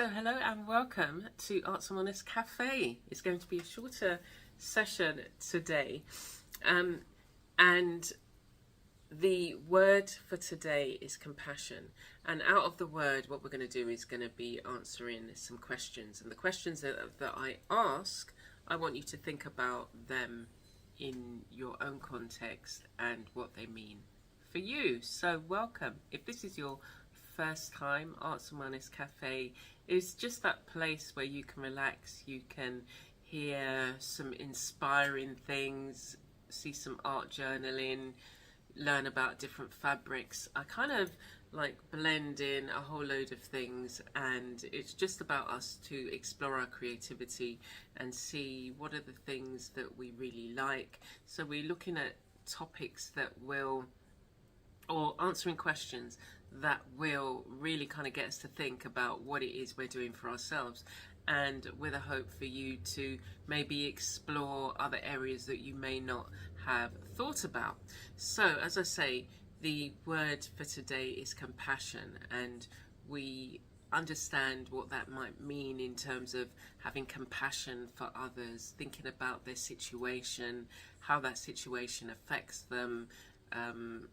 So hello and welcome to Arts and Wellness Cafe. It's going to be a shorter session today. And the word for today is compassion. And out of the word, what we're going to do is going to be answering some questions. And the questions that I ask, I want you to think about them in your own context and what they mean for you. So welcome. If this is your first time, Arts and Wellness Cafe is just that place where you can relax, you can hear some inspiring things, see some art journaling, learn about different fabrics. I kind of like blend in a whole load of things, and it's just about us to explore our creativity and see what are the things that we really like. So we're looking at topics that will, or answering questions that will really kind of get us to think about what it is we're doing for ourselves, and with a hope for you to maybe explore other areas that you may not have thought about. So as I say, the word for today is compassion, and we understand what that might mean in terms of having compassion for others, thinking about their situation, how that situation affects them,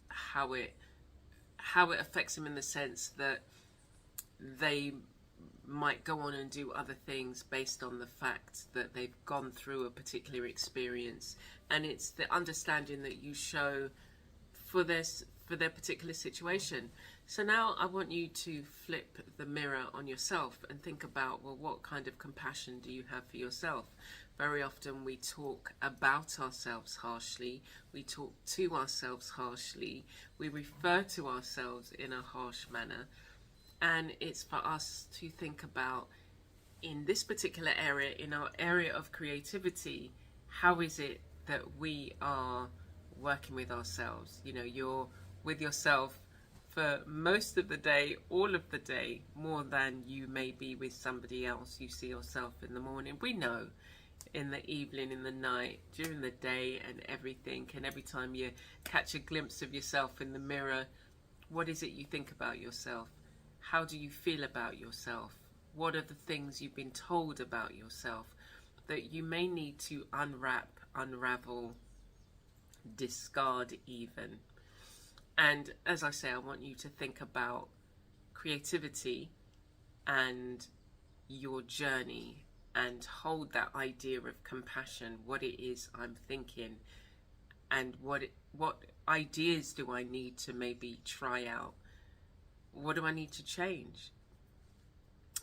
how it affects them in the sense that they might go on and do other things based on the fact that they've gone through a particular experience, and it's the understanding that you show for their particular situation. So now I want you to flip the mirror on yourself and think about, well, what kind of compassion do you have for yourself? Very often we talk about ourselves harshly, we talk to ourselves harshly, we refer to ourselves in a harsh manner, and it's for us to think about, in this particular area, in our area of creativity, how is it that we are working with ourselves? You know, you're with yourself for most of the day, all of the day, more than you may be with somebody else. You see yourself in the morning, we know, in the evening, in the night, during the day, and everything. And every time you catch a glimpse of yourself in the mirror, what is it you think about yourself? How do you feel about yourself? What are the things you've been told about yourself that you may need to unwrap, unravel, discard even? And as I say, I want you to think about creativity and your journey, and hold that idea of compassion, what it is I'm thinking, and what ideas do I need to maybe try out? What do I need to change?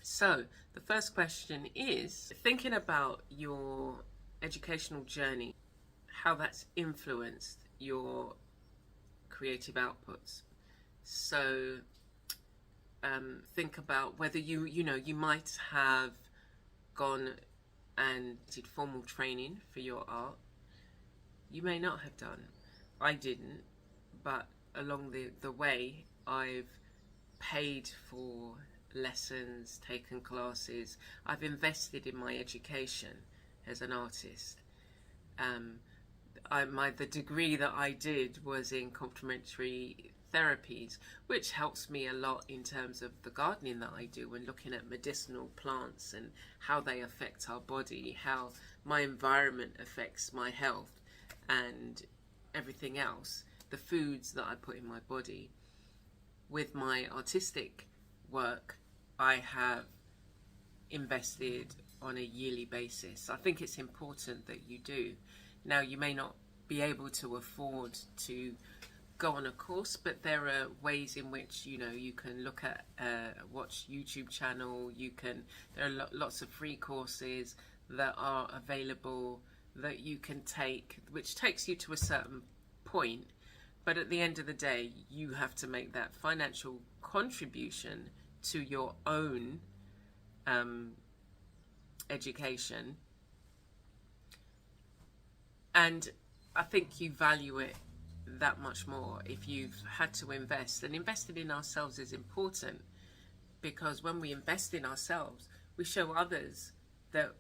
So the first question is thinking about your educational journey, how that's influenced your creative outputs. So think about whether you might have gone and did formal training for your art. You may not have done. I didn't, but along the way I've paid for lessons, taken classes, I've invested in my education as an artist. The degree that I did was in complementary therapies, which helps me a lot in terms of the gardening that I do and looking at medicinal plants and how they affect our body, how my environment affects my health and everything else, the foods that I put in my body. With my artistic work, I have invested on a yearly basis. I think it's important that you do. Now, you may not be able to afford to go on a course, but there are ways in which you can look at watch YouTube channel. There are lots of free courses that are available that you can take, which takes you to a certain point, but at the end of the day you have to make that financial contribution to your own education, and I think you value it that much more if you've had to invest. And investing in ourselves is important, because when we invest in ourselves, we show others that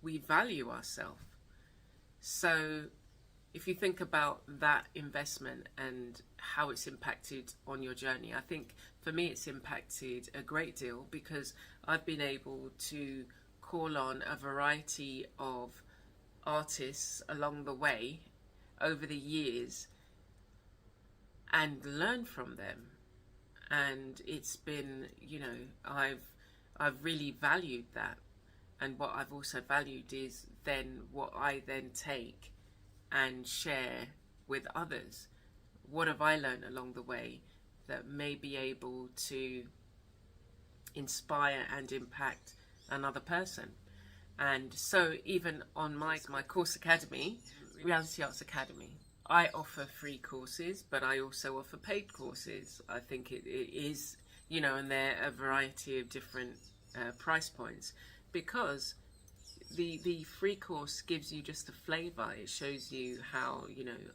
we value ourselves. So if you think about that investment and how it's impacted on your journey, I think for me it's impacted a great deal, because I've been able to call on a variety of artists along the way over the years and learn from them. And it's been, I've really valued that. And what I've also valued is then what I then take and share with others. What have I learned along the way that may be able to inspire and impact another person? And so even on my course academy, Reality Arts Academy, I offer free courses, but I also offer paid courses. I think it is, and they're a variety of different price points, because the free course gives you just a flavour. It shows you how,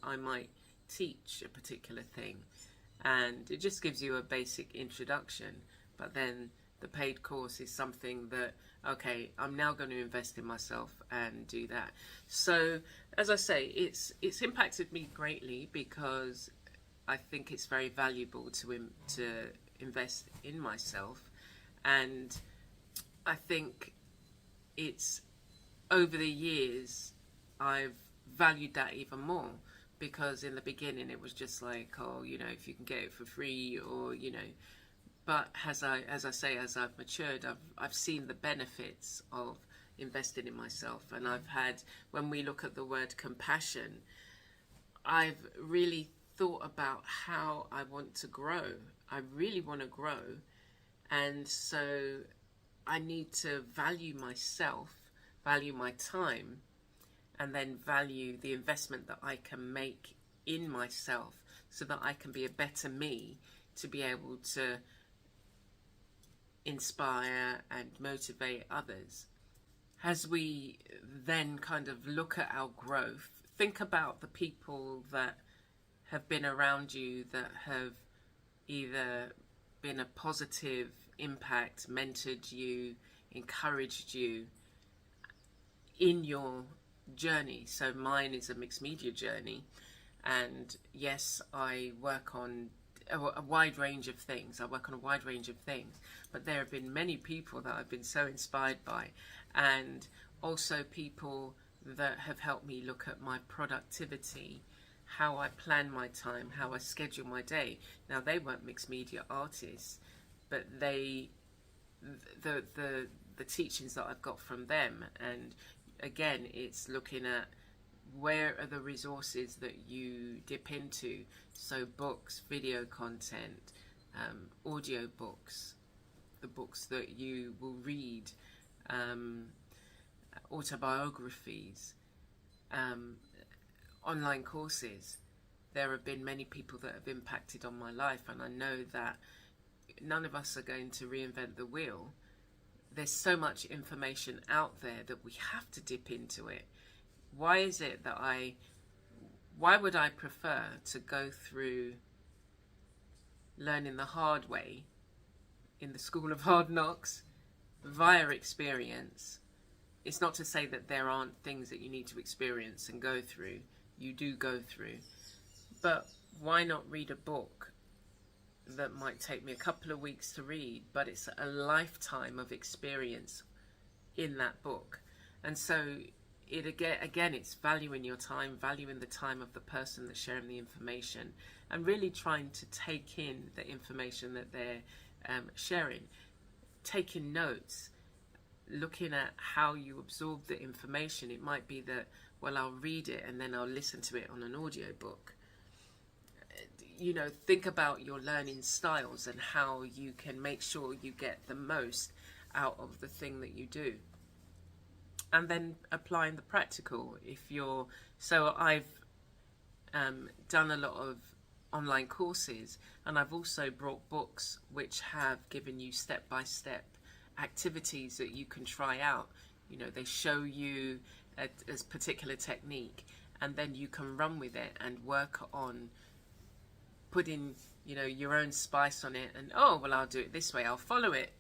I might teach a particular thing, and it just gives you a basic introduction. But then the paid course is something that, okay, I'm now going to invest in myself and do that. So as I say, it's impacted me greatly, because I think it's very valuable to invest in myself. And I think it's, over the years, I've valued that even more, because in the beginning it was just like, oh, if you can get it for free, or, but as I've matured, I've seen the benefits of investing in myself. And I've had, when we look at the word compassion, I've really thought about how I want to grow. I really want to grow. And so I need to value myself, value my time, and then value the investment that I can make in myself, so that I can be a better me, to be able to inspire and motivate others. As we then kind of look at our growth, think about the people that have been around you, that have either been a positive impact, mentored you, encouraged you in your journey. So mine is a mixed media journey, and yes, I work on a wide range of things. But there have been many people that I've been so inspired by, and also people that have helped me look at my productivity, how I plan my time, how I schedule my day. Now, they weren't mixed media artists, but the teachings that I've got from them. And again, it's looking at, where are the resources that you dip into? So books, video content, audio books, the books that you will read, autobiographies, online courses. There have been many people that have impacted on my life, and I know that none of us are going to reinvent the wheel. There's so much information out there that we have to dip into it. Why is it that why would I prefer to go through learning the hard way in the school of hard knocks via experience? It's not to say that there aren't things that you need to experience and go through. You do go through. But why not read a book that might take me a couple of weeks to read, but it's a lifetime of experience in that book? And so it again, it's valuing your time, valuing the time of the person that's sharing the information, and really trying to take in the information that they're sharing, taking notes, looking at how you absorb the information. It might be that, well, I'll read it and then I'll listen to it on an audio book. Think about your learning styles and how you can make sure you get the most out of the thing that you do. And then applying the practical. So I've done a lot of online courses, and I've also brought books which have given you step-by-step activities that you can try out. They show you a particular technique, and then you can run with it and work on putting your own spice on it. And I'll do it this way, I'll follow it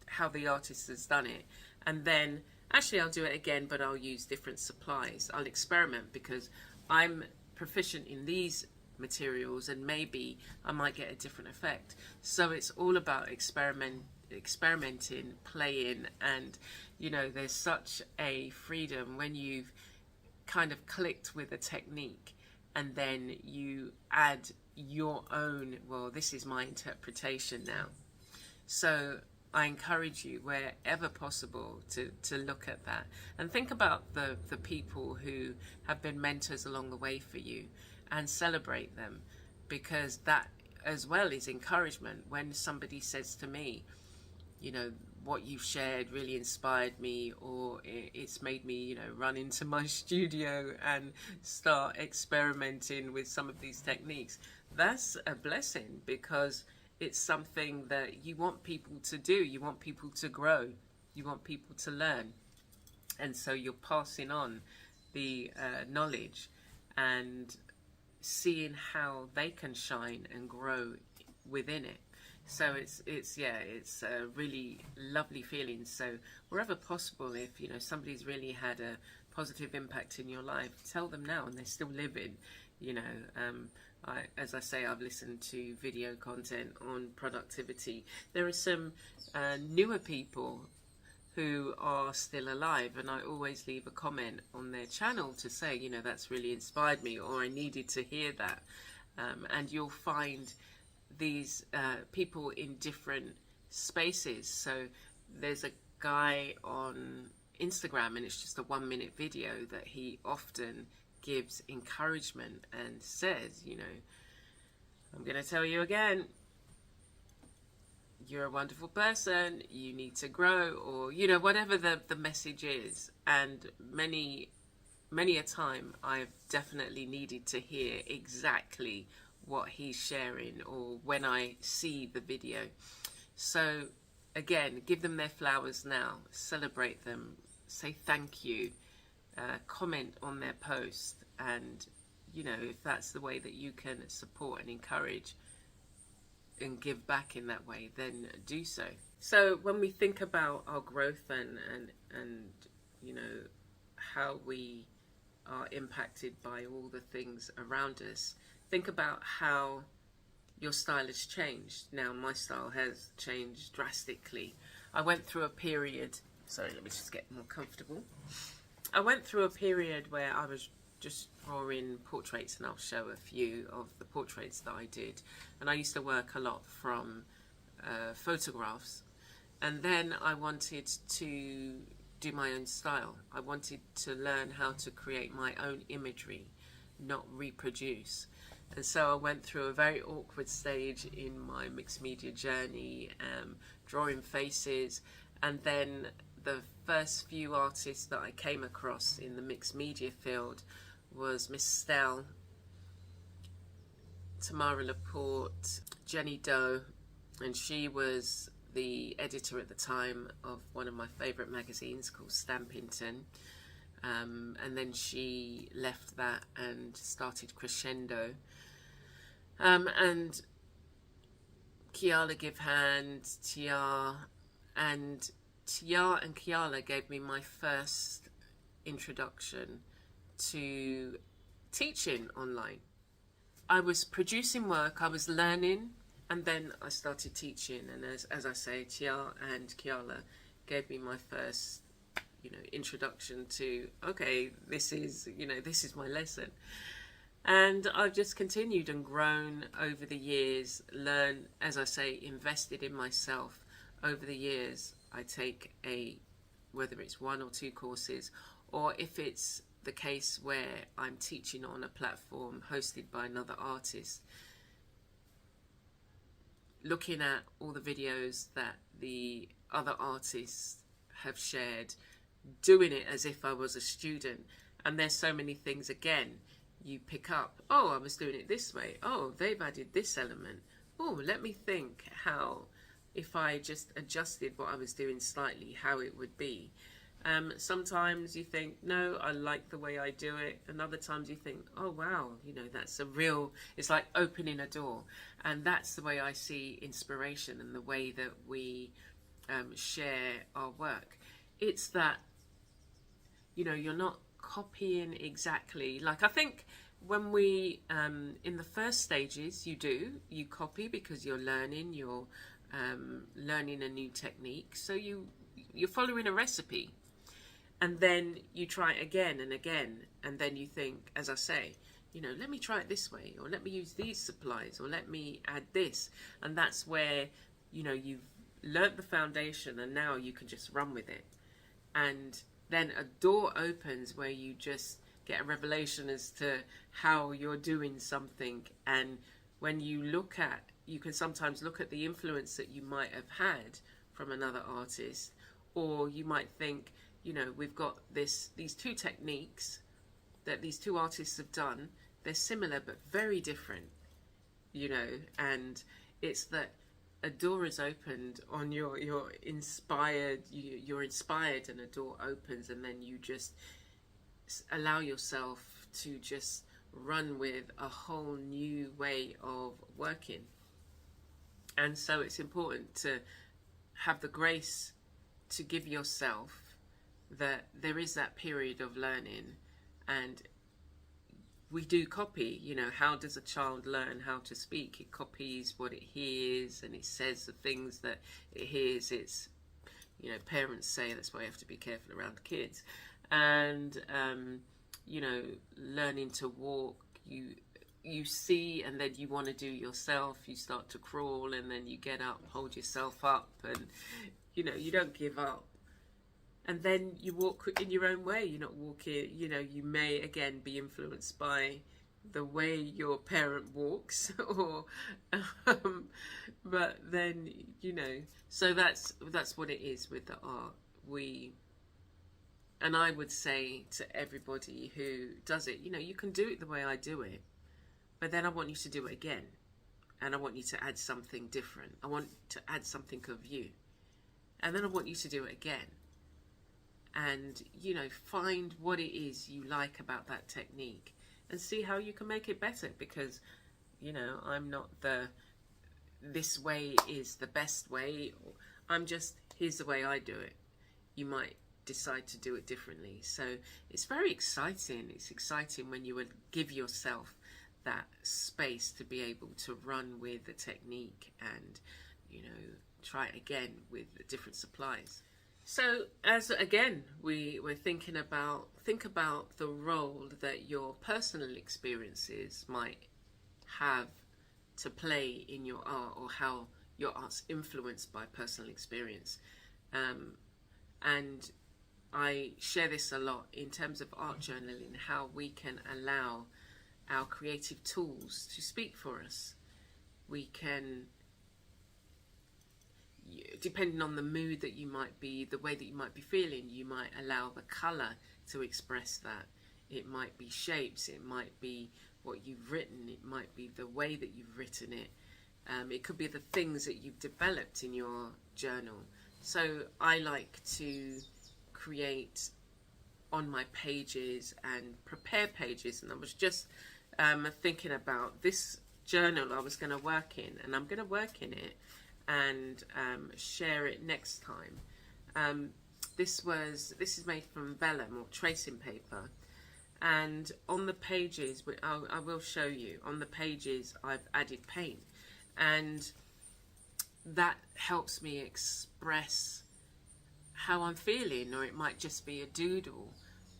how the artist has done it, and then actually I'll do it again, but I'll use different supplies. I'll experiment, because I'm proficient in these materials and maybe I might get a different effect. So it's all about experimenting, playing, and there's such a freedom when you've kind of clicked with a technique and then you add your own, well, this is my interpretation now. So I encourage you, wherever possible, to look at that and think about the people who have been mentors along the way for you and celebrate them, because that as well is encouragement. When somebody says to me, what you've shared really inspired me, or it's made me, run into my studio and start experimenting with some of these techniques, that's a blessing, because it's something that you want people to do. You want people to grow. You want people to learn. And so you're passing on the knowledge and seeing how they can shine and grow within it. So it's a really lovely feeling. So wherever possible, if somebody's really had a positive impact in your life, tell them now, and they're still living. As I say, I've listened to video content on productivity. There are some newer people who are still alive, and I always leave a comment on their channel to say, that's really inspired me, or I needed to hear that. And you'll find these people in different spaces. So there's a guy on Instagram, and it's just a 1-minute video that he often gives encouragement and says, I'm going to tell you again, you're a wonderful person, you need to grow, or whatever the message is. And many a time I've definitely needed to hear exactly what he's sharing, or when I see the video. So again, give them their flowers now, celebrate them, say thank you, comment on their post, and if that's the way that you can support and encourage and give back in that way, then do so. So when we think about our growth and how we are impacted by all the things around us, think about how your style has changed. Now, my style has changed drastically. I went through a period, sorry, let me just get more comfortable. I went through a period where I was just drawing portraits, and I'll show a few of the portraits that I did. And I used to work a lot from photographs. And then I wanted to do my own style. I wanted to learn how to create my own imagery, not reproduce. And so I went through a very awkward stage in my mixed media journey, drawing faces. And then the first few artists that I came across in the mixed media field was Miss Stell, Tamara Laporte, Jenny Doe, and she was the editor at the time of one of my favourite magazines called Stampington. And then she left that and started Crescendo. And Kiala Give Hand, Tia, and Kiala gave me my first introduction to teaching online. I was producing work, I was learning, and then I started teaching. And as I say, Tia and Kiala gave me my first, introduction to, okay, this is my lesson. And I've just continued and grown over the years, learned, as I say, invested in myself over the years. I take whether it's 1 or 2 courses, or if it's the case where I'm teaching on a platform hosted by another artist, looking at all the videos that the other artists have shared, doing it as if I was a student. And there's so many things, again, you pick up, oh, I was doing it this way, oh, they've added this element, oh, let me think how, if I just adjusted what I was doing slightly, how it would be. Sometimes you think, no, I like the way I do it, and other times you think, oh wow, that's it's like opening a door. And that's the way I see inspiration and the way that we share our work. It's that you're not copying exactly. Like, I think when we, in the first stages, you copy because you're learning, learning a new technique. So you're following a recipe, and then you try it again and again, and then you think, as I say, let me try it this way, or let me use these supplies, or let me add this. And that's where, you've learnt the foundation, and now you can just run with it. And then a door opens where you just get a revelation as to how you're doing something. And when you can sometimes look at the influence that you might have had from another artist, or you might think, we've got these two techniques that these two artists have done. They're similar but very different, and it's that a door is opened on you're inspired, you're inspired, and a door opens, and then you just allow yourself to just run with a whole new way of working. And so it's important to have the grace to give yourself that there is that period of learning. And we do copy, how does a child learn how to speak? It copies what it hears, and it says the things that it hears. It's, parents say that's why you have to be careful around kids. And, learning to walk, you see, and then you want to do yourself. You start to crawl, and then you get up, hold yourself up, and, you don't give up. And then you walk in your own way. You're not walking, you may again be influenced by the way your parent walks, or, but then, so that's what it is with the art. And I would say to everybody who does it, you can do it the way I do it, but then I want you to do it again. And I want you to add something different. I want to add something of you. And then I want you to do it again. And, find what it is you like about that technique and see how you can make it better. Because, I'm not this way is the best way. I'm just, here's the way I do it. You might decide to do it differently. So it's very exciting. It's exciting when you would give yourself that space to be able to run with the technique and, try it again with different supplies. So as again, we're think about the role that your personal experiences might have to play in your art, or how your art's influenced by personal experience. And I share this a lot in terms of art journaling, how we can allow our creative tools to speak for us. We can, depending on the mood that you might be, the way that you might be feeling, you might allow the colour to express that. It might be shapes, it might be what you've written, it might be the way that you've written it. It could be the things that you've developed in your journal. So I like to create on my pages and prepare pages, and I was just thinking about this journal I was going to work in, and I'm going to work in it and share it next time. This is made from vellum, or tracing paper, and on the pages, I will show you, on the pages I've added paint, and that helps me express how I'm feeling. Or it might just be a doodle,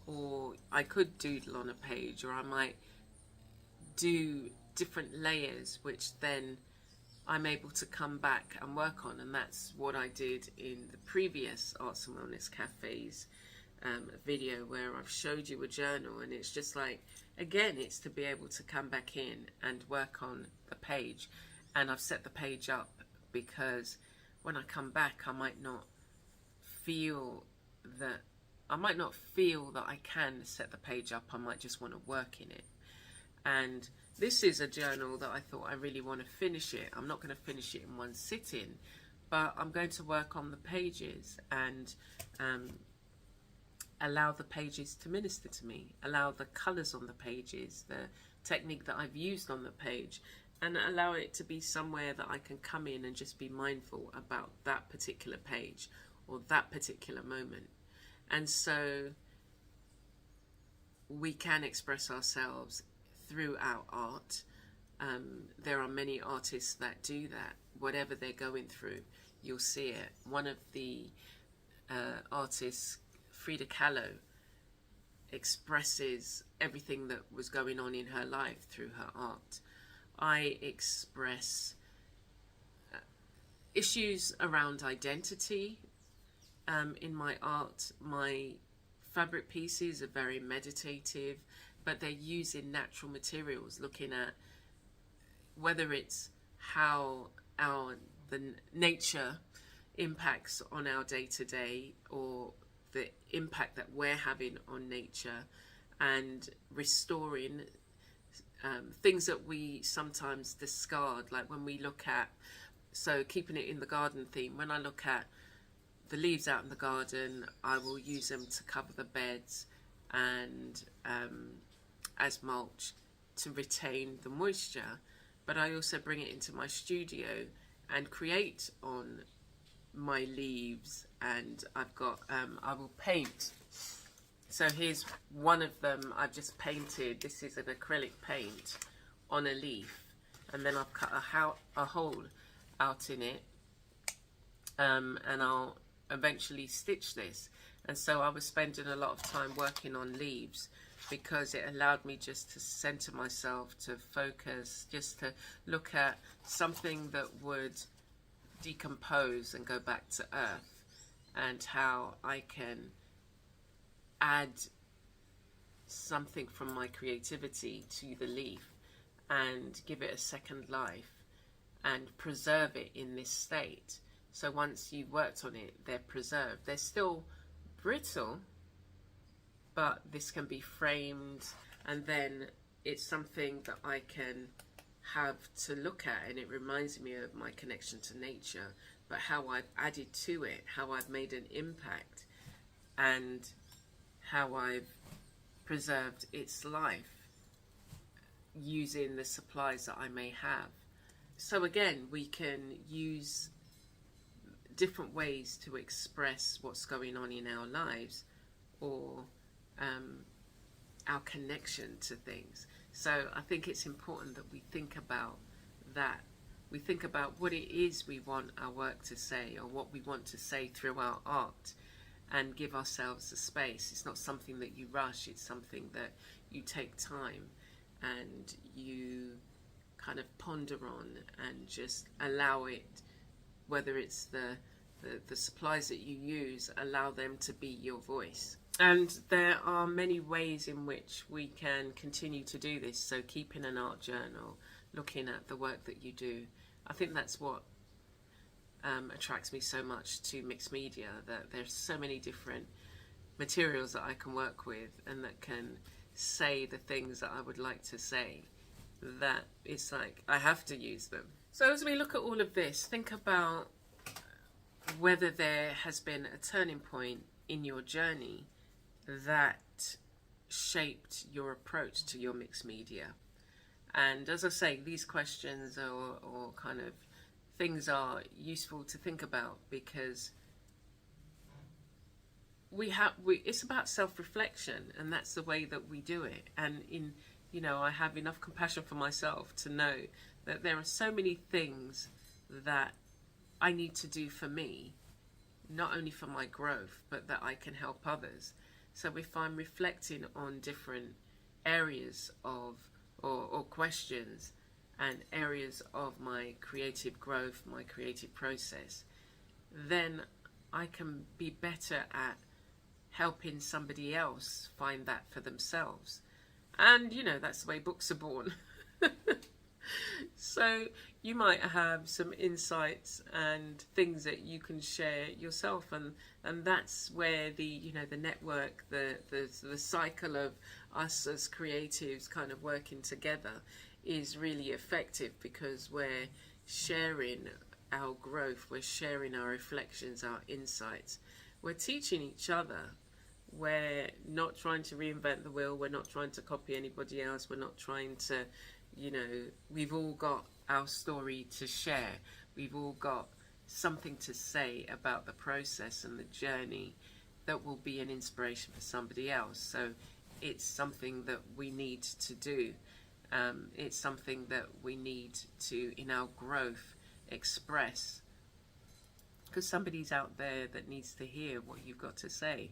or I could doodle on a page, or I might do different layers which then I'm able to come back and work on. And that's what I did in the previous Arts and Wellness Cafes video, where I've showed you a journal, and it's just like, again, it's to be able to come back in and work on the page. And I've set the page up because when I come back, I might not feel that I can set the page up. I might just want to work in it. And this is a journal that I thought I really want to finish it. I'm not going to finish it in one sitting, but I'm going to work on the pages and allow the pages to minister to me, allow the colours on the pages, the technique that I've used on the page, and allow it to be somewhere that I can come in and just be mindful about that particular page or that particular moment. And so we can express ourselves through our art. There are many artists that do that. Whatever they're going through, you'll see it. One of the artists, Frida Kahlo, expresses everything that was going on in her life through her art. I express issues around identity in my art. My fabric pieces are very meditative, but they're using natural materials, looking at whether it's how the nature impacts on our day-to-day, or the impact that we're having on nature, and restoring things that we sometimes discard, like when we look at, so keeping it in the garden theme, when I look at the leaves out in the garden, I will use them to cover the beds and as mulch to retain the moisture. But I also bring it into my studio and create on my leaves, and I've got I will paint. So here's one of them I've just painted. This is an acrylic paint on a leaf, and then I've cut a hole out in it, and I'll eventually stitch this. And so I was spending a lot of time working on leaves, because it allowed me just to center myself, to focus, just to look at something that would decompose and go back to earth, and how I can add something from my creativity to the leaf and give it a second life and preserve it in this state. So once you've worked on it, they're preserved. They're still brittle, but this can be framed, and then it's something that I can have to look at, and it reminds me of my connection to nature, but how I've added to it, how I've made an impact, and how I've preserved its life using the supplies that I may have. So again, we can use different ways to express what's going on in our lives, or our connection to things. So I think it's important that we think about that. We think about what it is we want our work to say, or what we want to say through our art, and give ourselves the space. It's not something that you rush, it's something that you take time and you kind of ponder on, and just allow it, whether it's the supplies that you use, allow them to be your voice. And there are many ways in which we can continue to do this. So keeping an art journal, looking at the work that you do. I think that's what attracts me so much to mixed media, that there's so many different materials that I can work with, and that can say the things that I would like to say, that it's like I have to use them. So as we look at all of this, think about whether there has been a turning point in your journey that shaped your approach to your mixed media. And as I say, these questions or kind of things are useful to think about, because it's about self-reflection, and that's the way that we do it. And I have enough compassion for myself to know that there are so many things that I need to do for me, not only for my growth, but that I can help others. So if I'm reflecting on different areas of or questions and areas of my creative growth, my creative process, then I can be better at helping somebody else find that for themselves. And that's the way books are born. So you might have some insights and things that you can share yourself, and that's where the network, the cycle of us as creatives kind of working together is really effective, because we're sharing our growth, we're sharing our reflections, our insights, we're teaching each other. We're not trying to reinvent the wheel, we're not trying to copy anybody else, we're not trying to we've all got our story to share. We've all got something to say about the process and the journey that will be an inspiration for somebody else. So it's something that we need to do. It's something that we need to, in our growth, express, because somebody's out there that needs to hear what you've got to say.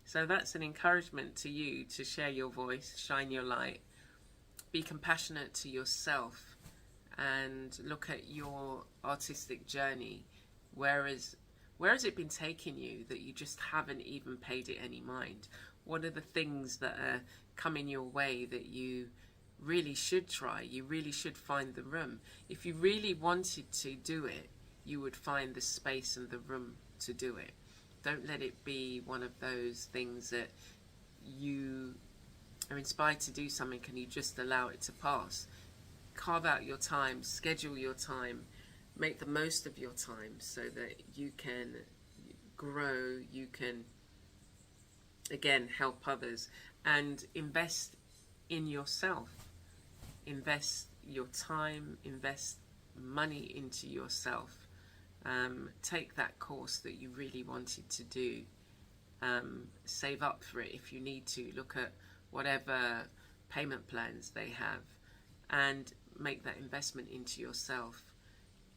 So that's an encouragement to you to share your voice, shine your light, be compassionate to yourself, and look at your artistic journey. Where has it been taking you that you just haven't even paid it any mind? What are the things that are coming your way that you really should try? You really should find the room. If you really wanted to do it, you would find the space and the room to do it. Don't let it be one of those things that you are inspired to do something and you just allow it to pass. Carve out your time, schedule your time, make the most of your time so that you can grow, you can, again, help others, and invest in yourself. Invest your time, invest money into yourself. Take that course that you really wanted to do. Save up for it if you need to. Look at whatever payment plans they have and make that investment into yourself.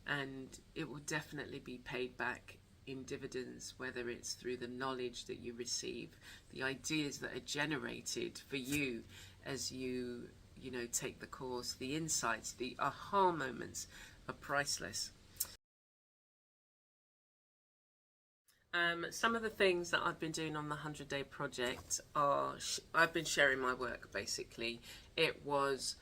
And it will definitely be paid back in dividends, whether it's through the knowledge that you receive, the ideas that are generated for you as you take the course, the insights, the aha moments are priceless. Some of the things that I've been doing on the 100-day project are, I've been sharing my work, basically. It was,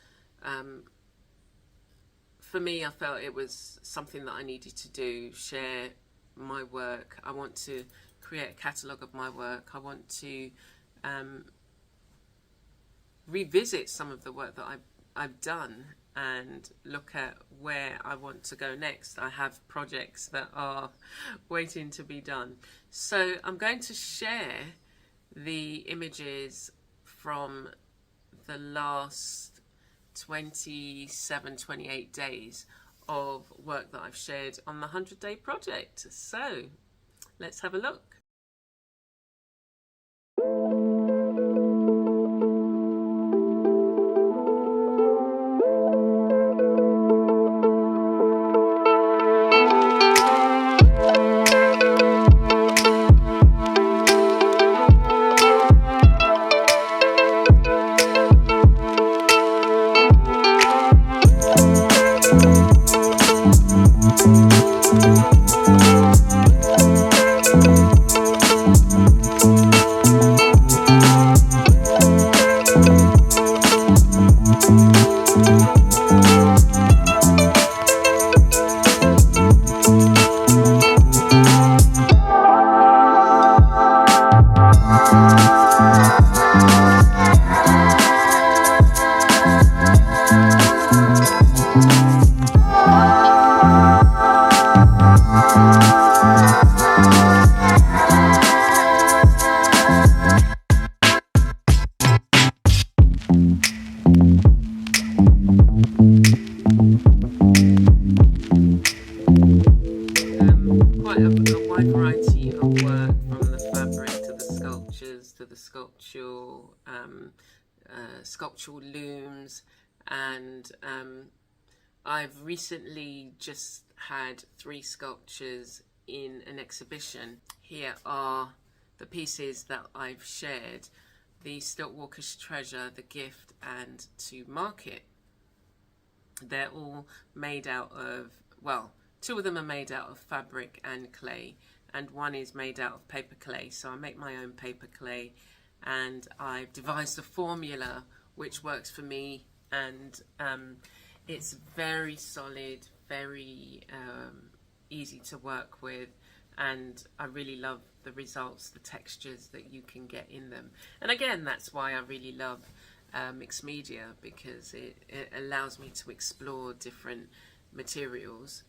for me, I felt it was something that I needed to do, share my work. I want to create a catalogue of my work. I want to revisit some of the work that I've done and look at where I want to go next. I have projects that are waiting to be done. So I'm going to share the images from the last 27, 28 days of work that I've shared on the 100-day project. So let's have a look. Quite a wide variety of work, from the fabric to the sculptures to the sculptural looms, and I've recently just had 3 sculptures in an exhibition. Here are the pieces that I've shared: the Stiltwalker's Treasure, the Gift, and To Market. They're all made out of, well, 2 of them are made out of fabric and clay, and 1 is made out of paper clay. So I make my own paper clay, and I've devised a formula which works for me, and it's very solid, very easy to work with, and I really love the results, the textures that you can get in them. And again, that's why I really love mixed media, because it allows me to explore different materials.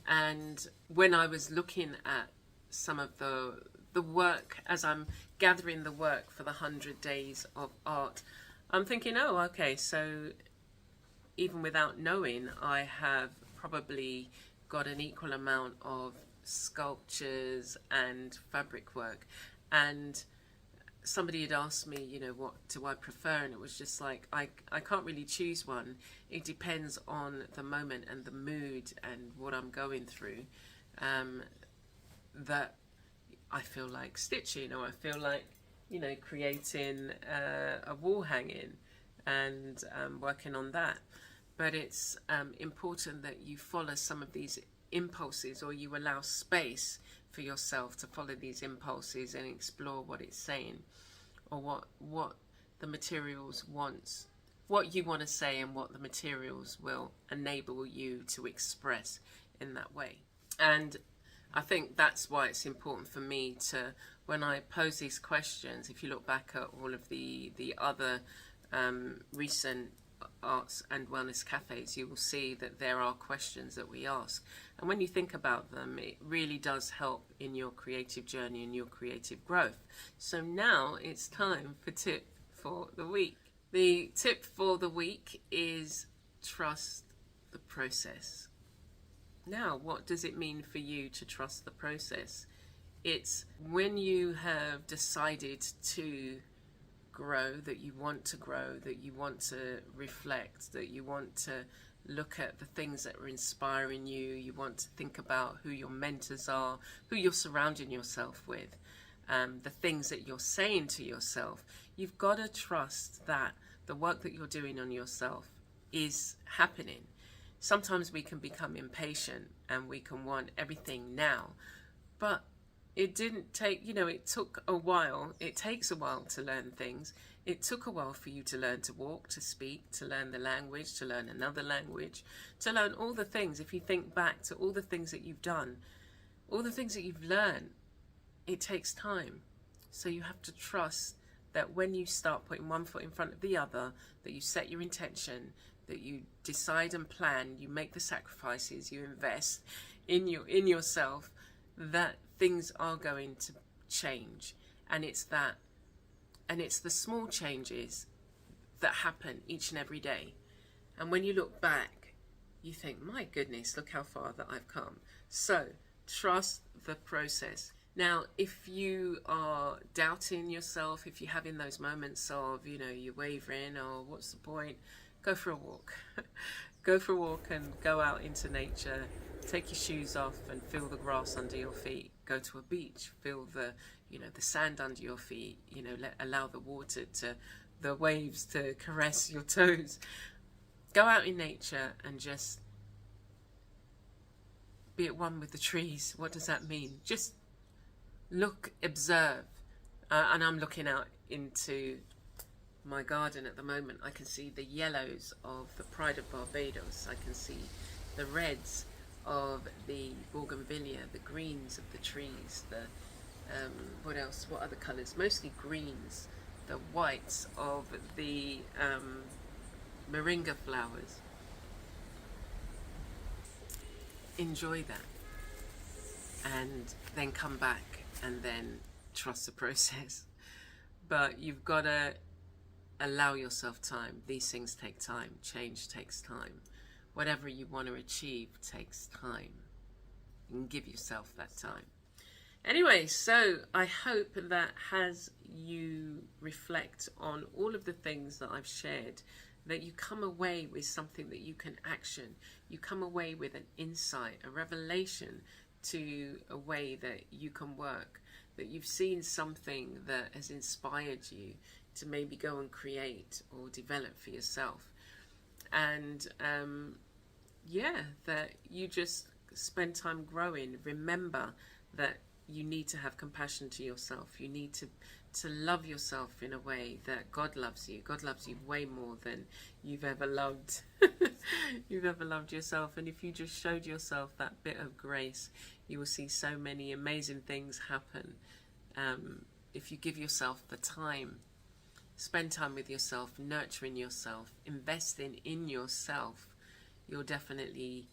And when I was looking at some of the work, as I'm gathering the work for the 100 days of art, I'm thinking, oh, okay, so even without knowing, I have probably got an equal amount of sculptures and fabric work. And somebody had asked me, what do I prefer? And it was just like, I can't really choose one. It depends on the moment and the mood and what I'm going through. That I feel like stitching, or I feel like, creating a wall hanging and working on that. But it's important that you follow some of these impulses, or you allow space for yourself to follow these impulses and explore what it's saying, or what the materials wants, what you want to say, and what the materials will enable you to express in that way. And I think that's why it's important for me to, when I pose these questions, if you look back at all of the other recent arts and wellness cafes, you will see that there are questions that we ask. And when you think about them, it really does help in your creative journey and your creative growth. So now it's time for tip for the week. The tip for the week is trust the process. Now, what does it mean for you to trust the process? It's when you have decided to grow, that you want to grow, that you want to reflect, that you want to look at the things that are inspiring you, you want to think about who your mentors are, who you're surrounding yourself with, the things that you're saying to yourself. You've got to trust that the work that you're doing on yourself is happening. Sometimes we can become impatient and we can want everything now, but it didn't take, it took a while. It takes a while to learn things. It took a while for you to learn to walk, to speak, to learn the language, to learn another language, to learn all the things. If you think back to all the things that you've done, all the things that you've learned, it takes time. So you have to trust that when you start putting one foot in front of the other, that you set your intention, that you decide and plan, you make the sacrifices, you invest in yourself, that things are going to change. And it's the small changes that happen each and every day. And when you look back, you think, my goodness, look how far that I've come. So trust the process. Now, if you are doubting yourself, if you're having those moments of, you're wavering, or what's the point, go for a walk. Go for a walk and go out into nature. Take your shoes off and feel the grass under your feet. Go to a beach, feel the sand under your feet. Allow the waves to caress your toes. Go out in nature and just be at one with the trees. What does that mean? Just look, observe. And I'm looking out into my garden at the moment. I can see the yellows of the Pride of Barbados. I can see the reds of the bougainvillea, the greens of the trees, what else? What other colours? Mostly greens. The whites of the moringa flowers. Enjoy that, and then come back, and then trust the process. But you've got to allow yourself time. These things take time. Change takes time. Whatever you want to achieve takes time. You can give yourself that time. Anyway, so I hope that as you reflect on all of the things that I've shared, that you come away with something that you can action. You come away with an insight, a revelation to a way that you can work, that you've seen something that has inspired you to maybe go and create or develop for yourself. And that you just spend time growing. Remember that you need to have compassion to yourself. You need to love yourself in a way that God loves you. God loves you way more than you've ever loved yourself. And if you just showed yourself that bit of grace, you will see so many amazing things happen. If you give yourself the time, spend time with yourself, nurturing yourself, investing in yourself, you'll definitely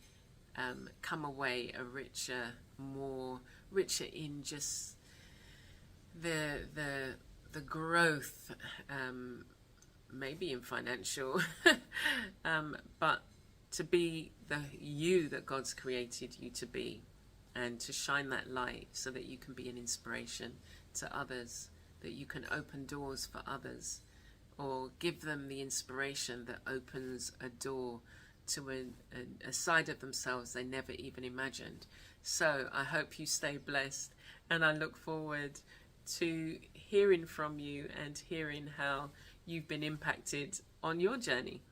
come away a richer in just the growth, maybe in financial, but to be the you that God's created you to be, and to shine that light so that you can be an inspiration to others that you can open doors for others, or give them the inspiration that opens a door to a side of themselves they never even imagined. So I hope you stay blessed, and I look forward to hearing from you and hearing how you've been impacted on your journey.